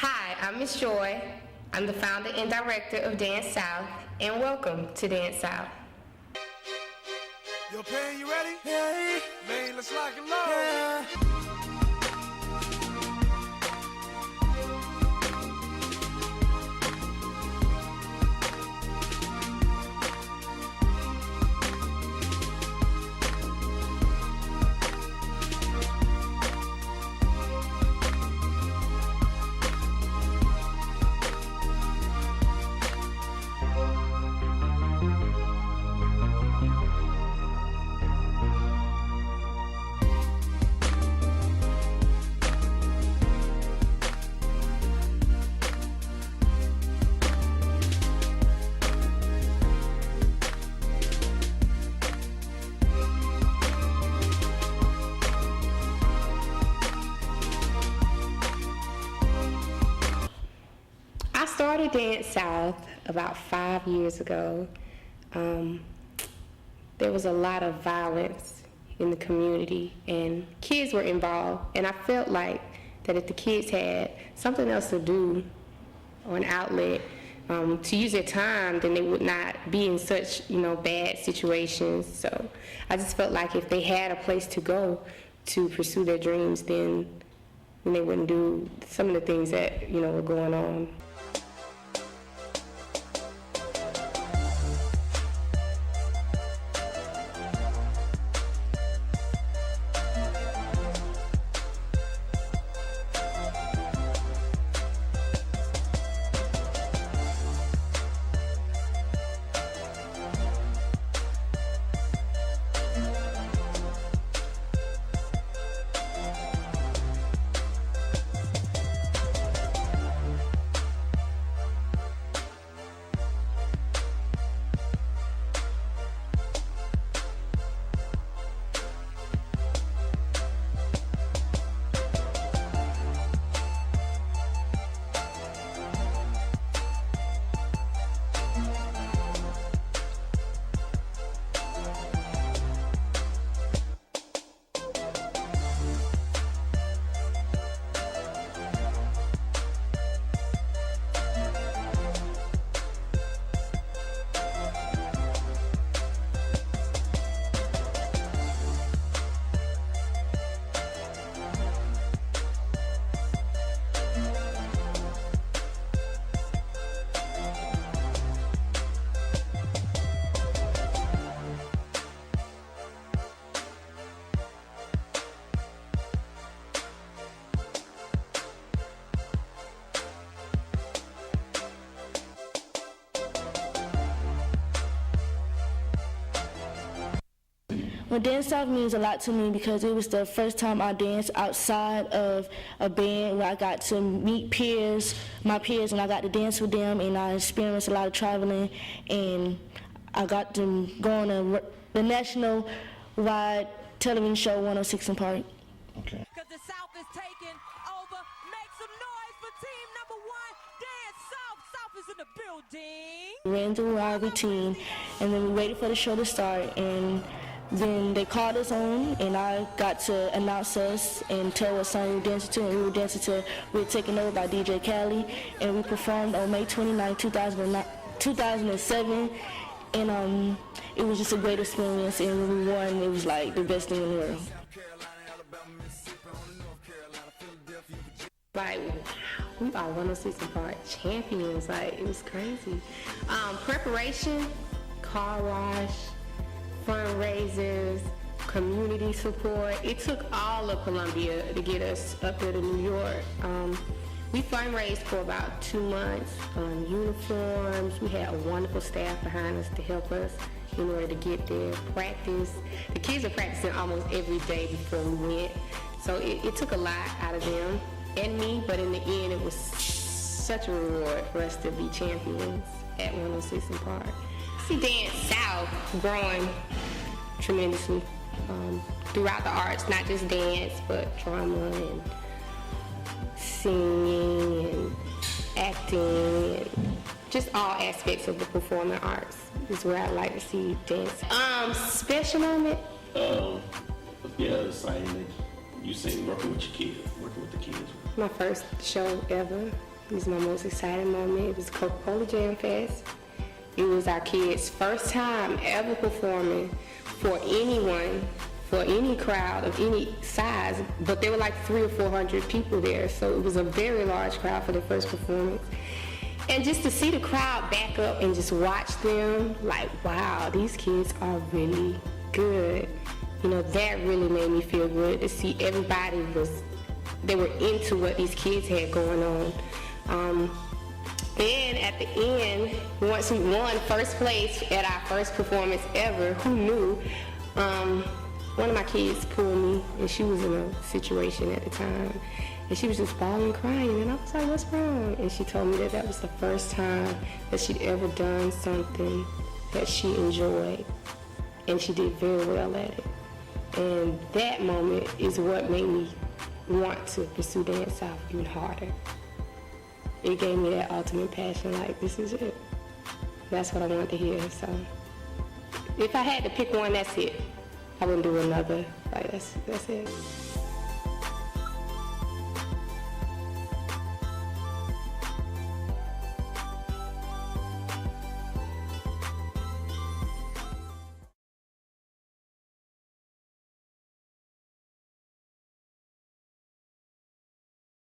Hi, I'm Miss Joy. I'm the founder and director of Dance South, and welcome to Dance South. Yo, Pan, you ready? Yeah. Man, let's lock and load. Yeah. I started Dance South about 5 years ago. There was a lot of violence in the community and kids were involved, and I felt like that if the kids had something else to do or an outlet to use their time, then they would not be in such bad situations. So I just felt like if they had a place to go to pursue their dreams, then they wouldn't do some of the things that were going on. Well, Dance South means a lot to me because it was the first time I danced outside of a band where I got to meet my peers, and I got to dance with them, and I experienced a lot of traveling, and I got to go on the national-wide television show 106 & Park. Okay. Because the South is taking over. Make some noise for team number 1, Dance South. South is in the building. We ran through our routine, and then we waited for the show to start, and then they called us on, and I got to announce us and tell what song we were dancing to, and we were dancing to We're Taking Over by DJ Khaled, and we performed on May 29, 2007, and it was just a great experience, and when we won, it was like the best thing in the world. Like, we are 106 & Park champions. Like, it was crazy. Preparation, car wash, fundraisers, community support. It took all of Columbia to get us up here to New York. We fundraised for about 2 months on uniforms. We had a wonderful staff behind us to help us in order to get there. Practice. The kids are practicing almost every day before we went. So it took a lot out of them and me, but in the end it was such a reward for us to be champions at 106 & Park. See Dance South growing tremendously throughout the arts, not just dance, but drama and singing and acting and just all aspects of the performing arts is where I like to see dance. Special moment? Yeah, saying that you sing working with your kids, working with the kids. My first show ever. It was my most exciting moment. It was Coca-Cola Jam Fest. It was our kids' first time ever performing for anyone, for any crowd of any size, but there were like 300 or 400 people there, so it was a very large crowd for their first performance. And just to see the crowd back up and just watch them, like, wow, these kids are really good. You know, that really made me feel good to see everybody they were into what these kids had going on. Then at the end, once we won first place at our first performance ever, who knew? One of my kids pulled me, and she was in a situation at the time, and she was just bawling and crying, and I was like, what's wrong? And she told me that that was the first time that she'd ever done something that she enjoyed, and she did very well at it. And that moment is what made me want to pursue Dance South even harder. It gave me that ultimate passion, like, this is it. That's what I wanted to hear, so. If I had to pick one, that's it. I wouldn't do another, like, that's it.